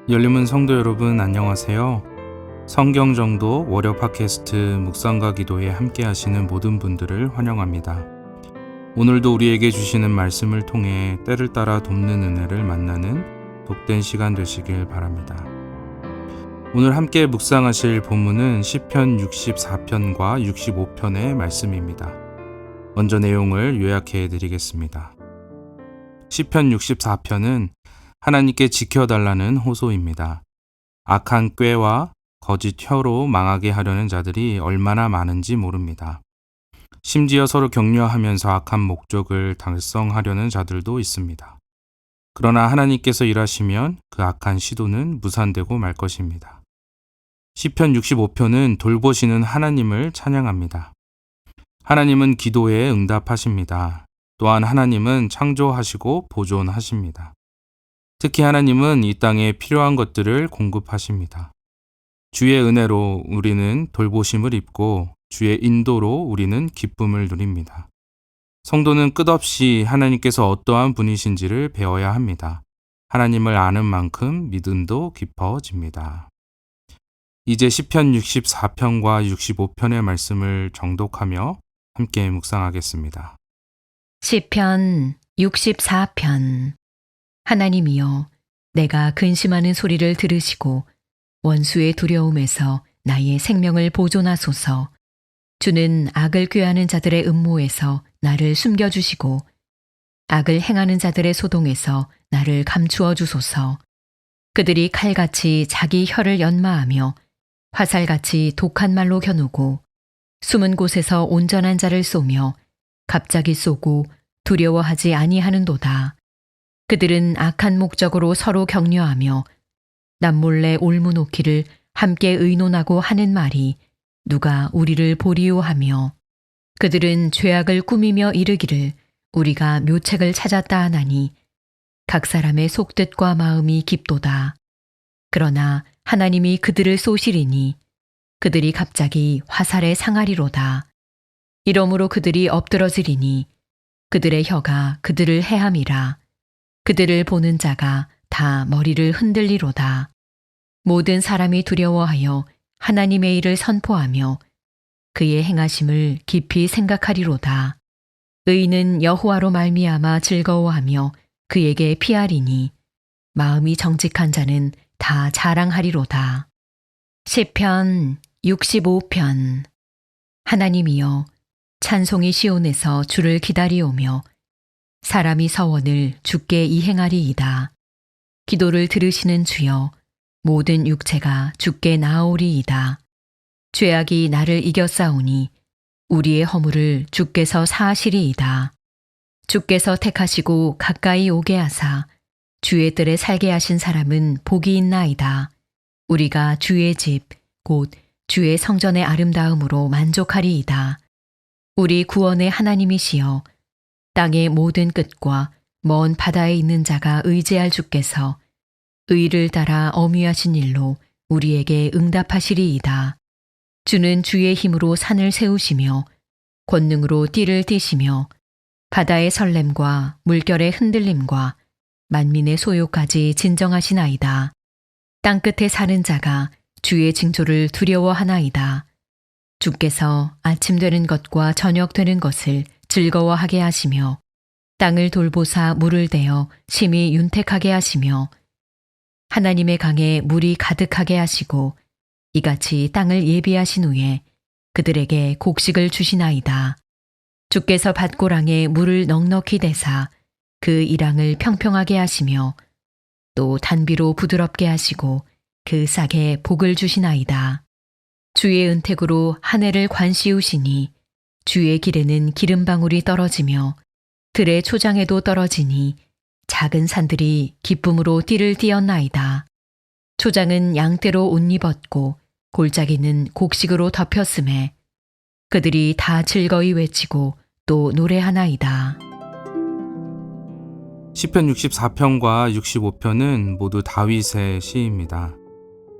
열림은 성도 여러분 안녕하세요. 성경정도 월요 팟캐스트 묵상과 기도에 함께 하시는 모든 분들을 환영합니다. 오늘도 우리에게 주시는 말씀을 통해 때를 따라 돕는 은혜를 만나는 복된 시간 되시길 바랍니다. 오늘 함께 묵상하실 본문은 시편 64편과 65편의 말씀입니다. 먼저 내용을 요약해 드리겠습니다. 시편 64편은 하나님께 지켜달라는 호소입니다. 악한 꾀와 거짓 혀로 망하게 하려는 자들이 얼마나 많은지 모릅니다. 심지어 서로 격려하면서 악한 목적을 달성하려는 자들도 있습니다. 그러나 하나님께서 일하시면 그 악한 시도는 무산되고 말 것입니다. 시편 65편은 돌보시는 하나님을 찬양합니다. 하나님은 기도에 응답하십니다. 또한 하나님은 창조하시고 보존하십니다. 특히 하나님은 이 땅에 필요한 것들을 공급하십니다. 주의 은혜로 우리는 돌보심을 입고 주의 인도로 우리는 기쁨을 누립니다. 성도는 끝없이 하나님께서 어떠한 분이신지를 배워야 합니다. 하나님을 아는 만큼 믿음도 깊어집니다. 이제 시편 64편과 65편의 말씀을 정독하며 함께 묵상하겠습니다. 시편 64편. 하나님이여, 내가 근심하는 소리를 들으시고 원수의 두려움에서 나의 생명을 보존하소서. 주는 악을 꾀하는 자들의 음모에서 나를 숨겨주시고 악을 행하는 자들의 소동에서 나를 감추어 주소서. 그들이 칼같이 자기 혀를 연마하며 화살같이 독한 말로 겨누고 숨은 곳에서 온전한 자를 쏘며 갑자기 쏘고 두려워하지 아니하는도다. 그들은 악한 목적으로 서로 격려하며 남몰래 올무놓기를 함께 의논하고 하는 말이 누가 우리를 보리요 하며 그들은 죄악을 꾸미며 이르기를 우리가 묘책을 찾았다 하나니 각 사람의 속뜻과 마음이 깊도다. 그러나 하나님이 그들을 쏘시리니 그들이 갑자기 화살에 상하리로다. 이러므로 그들이 엎드러지리니 그들의 혀가 그들을 해함이라. 그들을 보는 자가 다 머리를 흔들리로다. 모든 사람이 두려워하여 하나님의 일을 선포하며 그의 행하심을 깊이 생각하리로다. 의인은 여호와로 말미암아 즐거워하며 그에게 피하리니 마음이 정직한 자는 다 자랑하리로다. 시편 65편. 하나님이여, 찬송이 시온에서 주를 기다리오며 사람이 서원을 주께 이행하리이다. 기도를 들으시는 주여, 모든 육체가 주께 나아오리이다. 죄악이 나를 이겨싸우니 우리의 허물을 주께서 사하시리이다. 주께서 택하시고 가까이 오게 하사 주의 뜰에 살게 하신 사람은 복이 있나이다. 우리가 주의 집, 곧 주의 성전의 아름다움으로 만족하리이다. 우리 구원의 하나님이시여, 땅의 모든 끝과 먼 바다에 있는 자가 의지할 주께서 의를 따라 어미하신 일로 우리에게 응답하시리이다. 주는 주의 힘으로 산을 세우시며 권능으로 띠를 띠시며 바다의 설렘과 물결의 흔들림과 만민의 소요까지 진정하시나이다. 땅끝에 사는 자가 주의 징조를 두려워하나이다. 주께서 아침 되는 것과 저녁 되는 것을 즐거워하게 하시며 땅을 돌보사 물을 대어 심히 윤택하게 하시며 하나님의 강에 물이 가득하게 하시고 이같이 땅을 예비하신 후에 그들에게 곡식을 주시나이다. 주께서 밭고랑에 물을 넉넉히 대사 그 이랑을 평평하게 하시며 또 단비로 부드럽게 하시고 그 싹에 복을 주시나이다. 주의 은택으로 한 해를 관시우시니 주의 길에는 기름방울이 떨어지며 들의 초장에도 떨어지니 작은 산들이 기쁨으로 띠를 띠었나이다. 초장은 양떼로 옷 입었고 골짜기는 곡식으로 덮였음에 그들이 다 즐거이 외치고 또 노래하나이다. 시편 64편과 65편은 모두 다윗의 시입니다.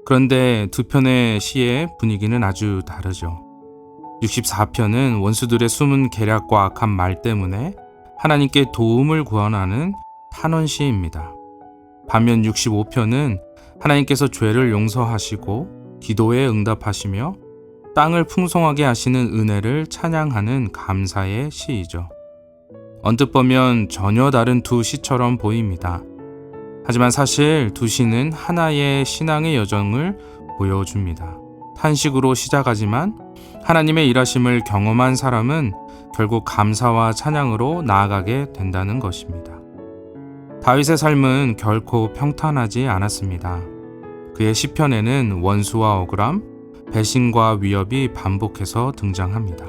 그런데 두 편의 시의 분위기는 아주 다르죠. 64편은 원수들의 숨은 계략과 악한 말 때문에 하나님께 도움을 구원하는 탄원시입니다. 반면 65편은 하나님께서 죄를 용서하시고 기도에 응답하시며 땅을 풍성하게 하시는 은혜를 찬양하는 감사의 시이죠. 언뜻 보면 전혀 다른 두 시처럼 보입니다. 하지만 사실 두 시는 하나의 신앙의 여정을 보여줍니다. 탄식으로 시작하지만 하나님의 일하심을 경험한 사람은 결국 감사와 찬양으로 나아가게 된다는 것입니다. 다윗의 삶은 결코 평탄하지 않았습니다. 그의 시편에는 원수와 억울함, 배신과 위협이 반복해서 등장합니다.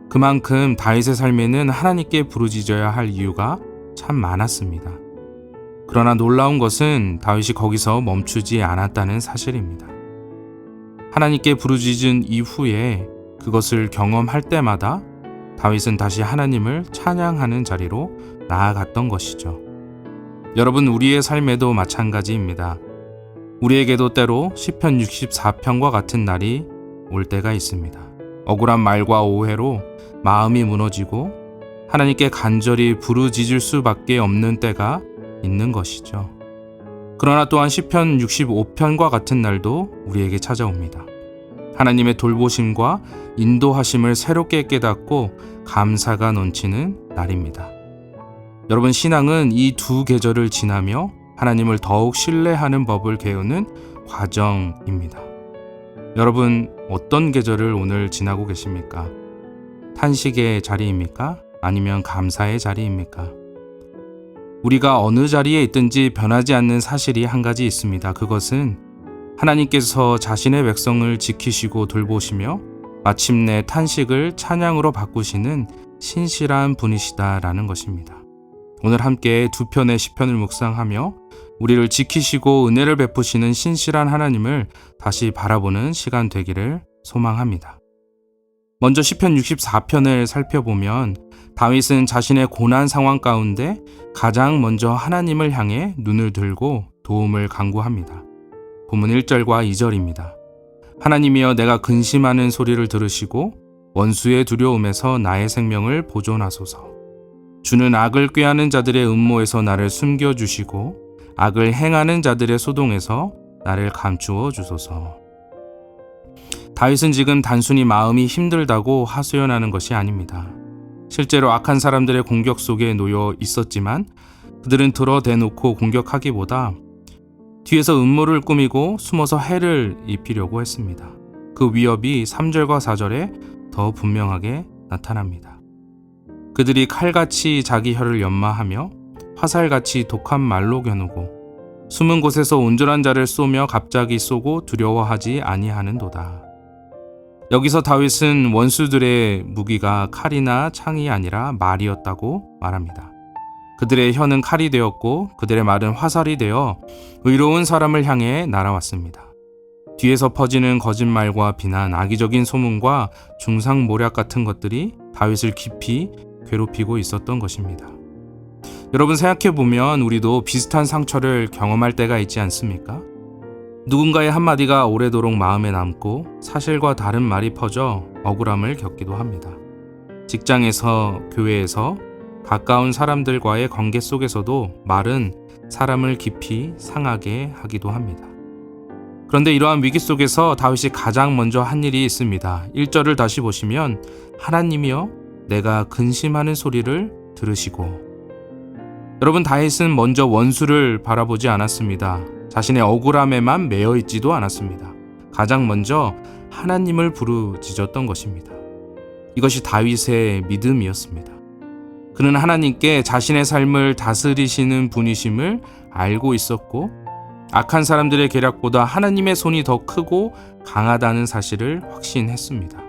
그만큼 다윗의 삶에는 하나님께 부르짖어야 할 이유가 참 많았습니다. 그러나 놀라운 것은 다윗이 거기서 멈추지 않았다는 사실입니다. 하나님께 부르짖은 이후에 그것을 경험할 때마다 다윗은 다시 하나님을 찬양하는 자리로 나아갔던 것이죠. 여러분, 우리의 삶에도 마찬가지입니다. 우리에게도 때로 시편 64편과 같은 날이 올 때가 있습니다. 억울한 말과 오해로 마음이 무너지고 하나님께 간절히 부르짖을 수밖에 없는 때가 있는 것이죠. 그러나 또한 시편 65편과 같은 날도 우리에게 찾아옵니다. 하나님의 돌보심과 인도하심을 새롭게 깨닫고 감사가 넘치는 날입니다. 여러분, 신앙은 이 두 계절을 지나며 하나님을 더욱 신뢰하는 법을 배우는 과정입니다. 여러분, 어떤 계절을 오늘 지나고 계십니까? 탄식의 자리입니까? 아니면 감사의 자리입니까? 우리가 어느 자리에 있든지 변하지 않는 사실이 한 가지 있습니다. 그것은 하나님께서 자신의 백성을 지키시고 돌보시며 마침내 탄식을 찬양으로 바꾸시는 신실한 분이시다라는 것입니다. 오늘 함께 두 편의 시편을 묵상하며 우리를 지키시고 은혜를 베푸시는 신실한 하나님을 다시 바라보는 시간 되기를 소망합니다. 먼저 시편 64편을 살펴보면 다윗은 자신의 고난 상황 가운데 가장 먼저 하나님을 향해 눈을 들고 도움을 간구합니다. 본문 1절과 2절입니다. 하나님이여, 내가 근심하는 소리를 들으시고 원수의 두려움에서 나의 생명을 보존하소서. 주는 악을 꾀하는 자들의 음모에서 나를 숨겨주시고 악을 행하는 자들의 소동에서 나를 감추어 주소서. 다윗은 지금 단순히 마음이 힘들다고 하소연하는 것이 아닙니다. 실제로 악한 사람들의 공격 속에 놓여 있었지만 그들은 드러대놓고 공격하기보다 뒤에서 음모를 꾸미고 숨어서 해를 입히려고 했습니다. 그 위협이 3절과 4절에 더 분명하게 나타납니다. 그들이 칼같이 자기 혀를 연마하며 화살같이 독한 말로 겨누고 숨은 곳에서 온전한 자를 쏘며 갑자기 쏘고 두려워하지 아니하는도다. 여기서 다윗은 원수들의 무기가 칼이나 창이 아니라 말이었다고 말합니다. 그들의 혀는 칼이 되었고 그들의 말은 화살이 되어 의로운 사람을 향해 날아왔습니다. 뒤에서 퍼지는 거짓말과 비난, 악의적인 소문과 중상모략 같은 것들이 다윗을 깊이 괴롭히고 있었던 것입니다. 여러분, 생각해보면 우리도 비슷한 상처를 경험할 때가 있지 않습니까? 누군가의 한마디가 오래도록 마음에 남고 사실과 다른 말이 퍼져 억울함을 겪기도 합니다. 직장에서, 교회에서, 가까운 사람들과의 관계 속에서도 말은 사람을 깊이 상하게 하기도 합니다. 그런데 이러한 위기 속에서 다윗이 가장 먼저 한 일이 있습니다. 1절을 다시 보시면 하나님이여, 내가 근심하는 소리를 들으시고. 여러분, 다윗은 먼저 원수를 바라보지 않았습니다. 자신의 억울함에만 매여 있지도 않았습니다. 가장 먼저 하나님을 부르짖었던 것입니다. 이것이 다윗의 믿음이었습니다. 그는 하나님께 자신의 삶을 다스리시는 분이심을 알고 있었고 악한 사람들의 계략보다 하나님의 손이 더 크고 강하다는 사실을 확신했습니다.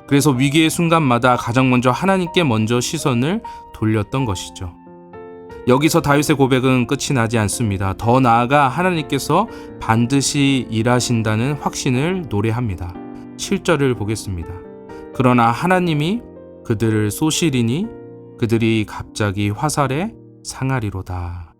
그래서 위기의 순간마다 가장 먼저 하나님께 먼저 시선을 돌렸던 것이죠. 여기서 다윗의 고백은 끝이 나지 않습니다. 더 나아가 하나님께서 반드시 일하신다는 확신을 노래합니다. 7절을 보겠습니다. 그러나 하나님이 그들을 쏘시리니 그들이 갑자기 화살에 상하리로다.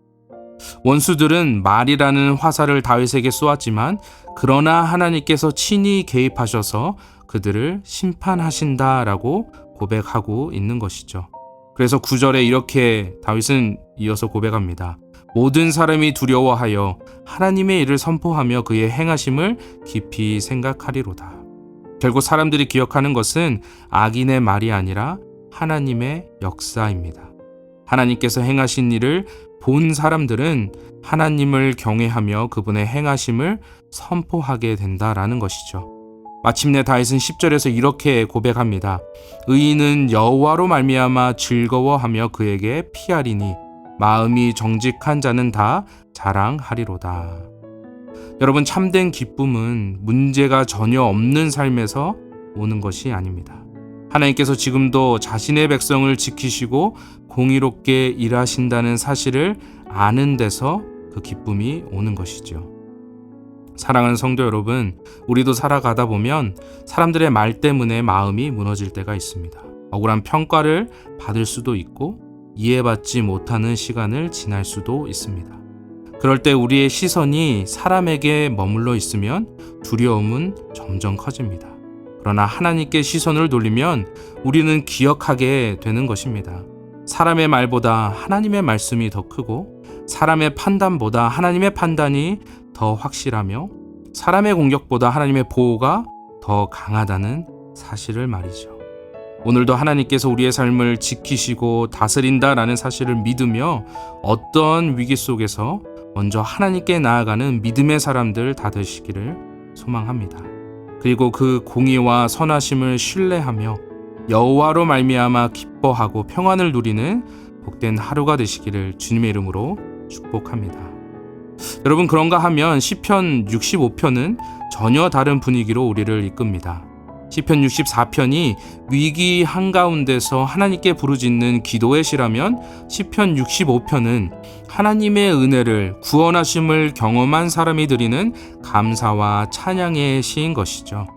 원수들은 말이라는 화살을 다윗에게 쏘았지만 그러나 하나님께서 친히 개입하셔서 그들을 심판하신다라고 고백하고 있는 것이죠. 그래서 9절에 이렇게 다윗은 이어서 고백합니다. 모든 사람이 두려워하여 하나님의 일을 선포하며 그의 행하심을 깊이 생각하리로다. 결국 사람들이 기억하는 것은 악인의 말이 아니라 하나님의 역사입니다. 하나님께서 행하신 일을 본 사람들은 하나님을 경외하며 그분의 행하심을 선포하게 된다라는 것이죠. 마침내 다윗은 10절에서 이렇게 고백합니다. 의인은 여호와로 말미암아 즐거워하며 그에게 피하리니 마음이 정직한 자는 다 자랑하리로다. 여러분, 참된 기쁨은 문제가 전혀 없는 삶에서 오는 것이 아닙니다. 하나님께서 지금도 자신의 백성을 지키시고 공의롭게 일하신다는 사실을 아는 데서 그 기쁨이 오는 것이죠. 사랑하는 성도 여러분, 우리도 살아가다 보면 사람들의 말 때문에 마음이 무너질 때가 있습니다. 억울한 평가를 받을 수도 있고 이해받지 못하는 시간을 지날 수도 있습니다. 그럴 때 우리의 시선이 사람에게 머물러 있으면 두려움은 점점 커집니다. 그러나 하나님께 시선을 돌리면 우리는 기억하게 되는 것입니다. 사람의 말보다 하나님의 말씀이 더 크고 사람의 판단보다 하나님의 판단이 더 확실하며 사람의 공격보다 하나님의 보호가 더 강하다는 사실을 말이죠. 오늘도 하나님께서 우리의 삶을 지키시고 다스린다라는 사실을 믿으며 어떤 위기 속에서 먼저 하나님께 나아가는 믿음의 사람들 다 되시기를 소망합니다. 그리고 그 공의와 선하심을 신뢰하며 여호와로 말미암아 기뻐하고 평안을 누리는 복된 하루가 되시기를 주님의 이름으로 축복합니다. 여러분, 그런가 하면 시편 65편은 전혀 다른 분위기로 우리를 이끕니다. 시편 64편이 위기 한가운데서 하나님께 부르짖는 기도의 시라면 시편 65편은 하나님의 은혜를 구원하심을 경험한 사람이 드리는 감사와 찬양의 시인 것이죠.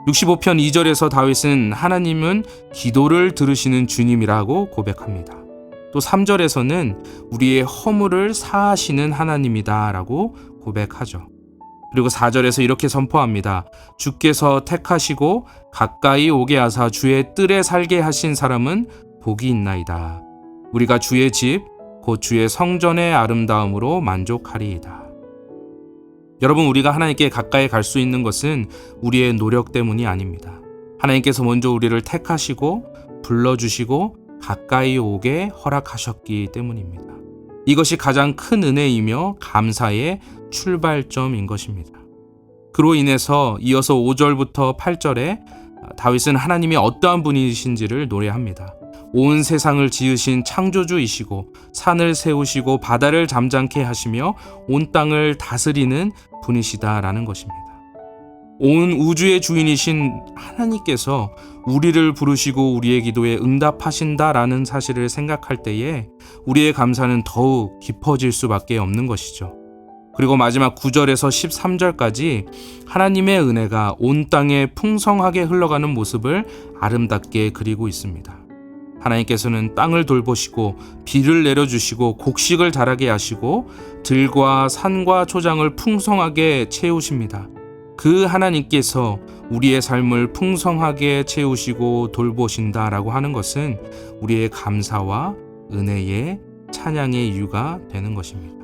65편 2절에서 다윗은 하나님은 기도를 들으시는 주님이라고 고백합니다. 또 3절에서는 우리의 허물을 사하시는 하나님이다 라고 고백하죠. 그리고 4절에서 이렇게 선포합니다. 주께서 택하시고 가까이 오게 하사 주의 뜰에 살게 하신 사람은 복이 있나이다. 우리가 주의 집, 곧 주의 성전의 아름다움으로 만족하리이다. 여러분, 우리가 하나님께 가까이 갈 수 있는 것은 우리의 노력 때문이 아닙니다. 하나님께서 먼저 우리를 택하시고 불러주시고 가까이 오게 허락하셨기 때문입니다. 이것이 가장 큰 은혜이며 감사의 출발점인 것입니다. 그로 인해서 이어서 5절부터 8절에 다윗은 하나님이 어떠한 분이신지를 노래합니다. 온 세상을 지으신 창조주이시고 산을 세우시고 바다를 잠잠케 하시며 온 땅을 다스리는 분이시다라는 것입니다. 온 우주의 주인이신 하나님께서 우리를 부르시고 우리의 기도에 응답하신다라는 사실을 생각할 때에 우리의 감사는 더욱 깊어질 수밖에 없는 것이죠. 그리고 마지막 9절에서 13절까지 하나님의 은혜가 온 땅에 풍성하게 흘러가는 모습을 아름답게 그리고 있습니다. 하나님께서는 땅을 돌보시고 비를 내려주시고 곡식을 자라게 하시고 들과 산과 초장을 풍성하게 채우십니다. 그 하나님께서 우리의 삶을 풍성하게 채우시고 돌보신다라고 하는 것은 우리의 감사와 은혜의 찬양의 이유가 되는 것입니다.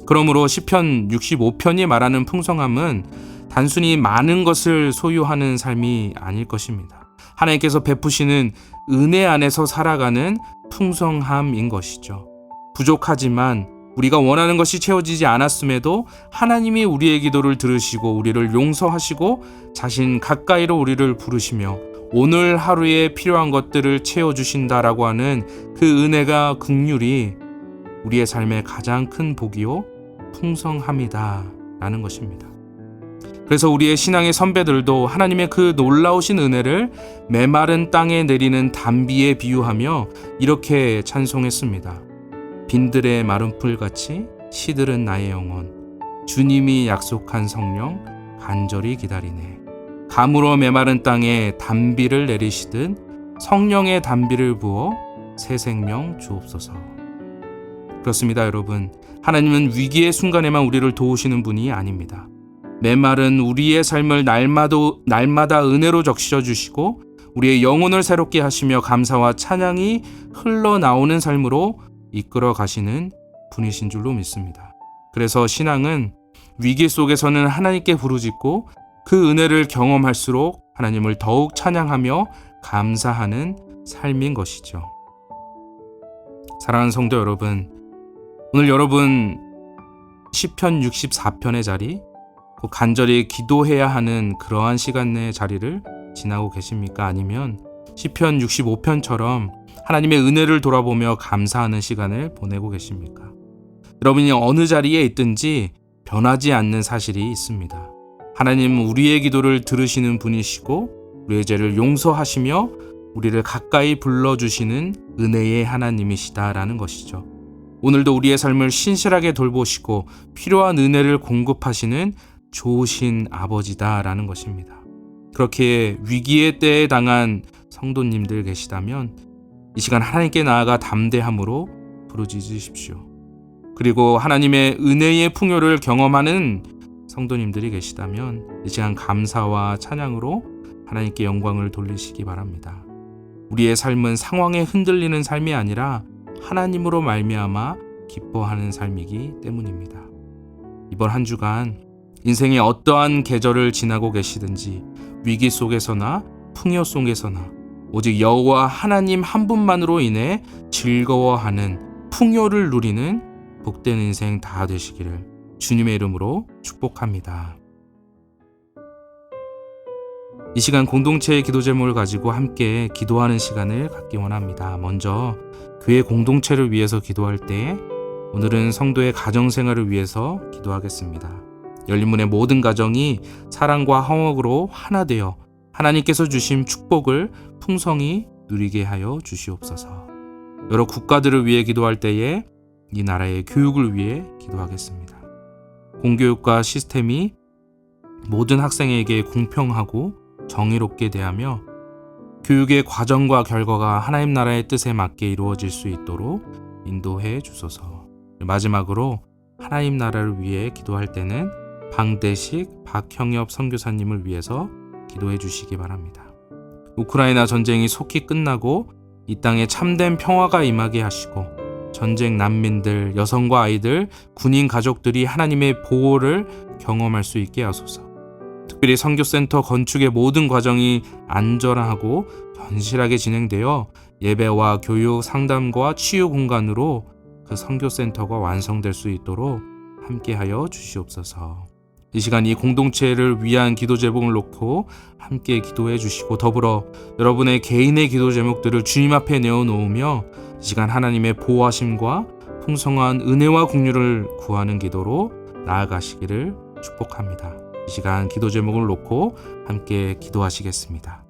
그러므로 시편 65편이 말하는 풍성함은 단순히 많은 것을 소유하는 삶이 아닐 것입니다. 하나님께서 베푸시는 은혜 안에서 살아가는 풍성함인 것이죠. 부족하지만 우리가 원하는 것이 채워지지 않았음에도 하나님이 우리의 기도를 들으시고 우리를 용서하시고 자신 가까이로 우리를 부르시며 오늘 하루에 필요한 것들을 채워주신다라고 하는 그 은혜가 긍휼이 우리의 삶의 가장 큰 복이요 풍성함이다 라는 것입니다. 그래서 우리의 신앙의 선배들도 하나님의 그 놀라우신 은혜를 메마른 땅에 내리는 단비에 비유하며 이렇게 찬송했습니다. 빈들의 마른 풀같이 시들은 나의 영혼, 주님이 약속한 성령 간절히 기다리네. 감으로 메마른 땅에 단비를 내리시듯 성령의 단비를 부어 새 생명 주옵소서. 그렇습니다, 여러분. 하나님은 위기의 순간에만 우리를 도우시는 분이 아닙니다. 메마른 우리의 삶을 날마다 은혜로 적셔주시고 우리의 영혼을 새롭게 하시며 감사와 찬양이 흘러나오는 삶으로 이끌어 가시는 분이신 줄로 믿습니다. 그래서 신앙은 위기 속에서는 하나님께 부르짖고 그 은혜를 경험할수록 하나님을 더욱 찬양하며 감사하는 삶인 것이죠. 사랑하는 성도 여러분, 오늘 여러분 시편 64편의 자리, 꼭 간절히 기도해야 하는 그러한 시간의 자리를 지나고 계십니까? 아니면 시편 65편처럼 하나님의 은혜를 돌아보며 감사하는 시간을 보내고 계십니까? 여러분이 어느 자리에 있든지 변하지 않는 사실이 있습니다. 하나님은 우리의 기도를 들으시는 분이시고 우리의 죄를 용서하시며 우리를 가까이 불러주시는 은혜의 하나님이시다라는 것이죠. 오늘도 우리의 삶을 신실하게 돌보시고 필요한 은혜를 공급하시는 좋으신 아버지다라는 것입니다. 그렇게 위기의 때에 당한 성도님들 계시다면 이 시간 하나님께 나아가 담대함으로 부르짖으십시오. 그리고 하나님의 은혜의 풍요를 경험하는 성도님들이 계시다면 이 시간 감사와 찬양으로 하나님께 영광을 돌리시기 바랍니다. 우리의 삶은 상황에 흔들리는 삶이 아니라 하나님으로 말미암아 기뻐하는 삶이기 때문입니다. 이번 한 주간 인생의 어떠한 계절을 지나고 계시든지 위기 속에서나 풍요 속에서나 오직 여호와 하나님 한 분만으로 인해 즐거워하는 풍요를 누리는 복된 인생 다 되시기를 주님의 이름으로 축복합니다. 이 시간 공동체의 기도 제목을 가지고 함께 기도하는 시간을 갖기 원합니다. 먼저 교회 공동체를 위해서 기도할 때 오늘은 성도의 가정생활을 위해서 기도하겠습니다. 열린문의 모든 가정이 사랑과 화목으로 하나 되어 하나님께서 주신 축복을 풍성히 누리게 하여 주시옵소서. 여러 국가들을 위해 기도할 때에 이 나라의 교육을 위해 기도하겠습니다. 공교육과 시스템이 모든 학생에게 공평하고 정의롭게 대하며 교육의 과정과 결과가 하나님 나라의 뜻에 맞게 이루어질 수 있도록 인도해 주소서. 마지막으로 하나님 나라를 위해 기도할 때는 방대식 박형엽 선교사님을 위해서 기도해 주시기 바랍니다. 우크라이나 전쟁이 속히 끝나고 이 땅에 참된 평화가 임하게 하시고 전쟁 난민들, 여성과 아이들, 군인 가족들이 하나님의 보호를 경험할 수 있게 하소서. 특별히 선교센터 건축의 모든 과정이 안전하고 견실하게 진행되어 예배와 교육, 상담과 치유 공간으로 그 선교센터가 완성될 수 있도록 함께하여 주시옵소서. 이 시간 이 공동체를 위한 기도 제목을 놓고 함께 기도해 주시고 더불어 여러분의 개인의 기도 제목들을 주님 앞에 내어놓으며 이 시간 하나님의 보호하심과 풍성한 은혜와 긍휼을 구하는 기도로 나아가시기를 축복합니다. 이 시간 기도 제목을 놓고 함께 기도하시겠습니다.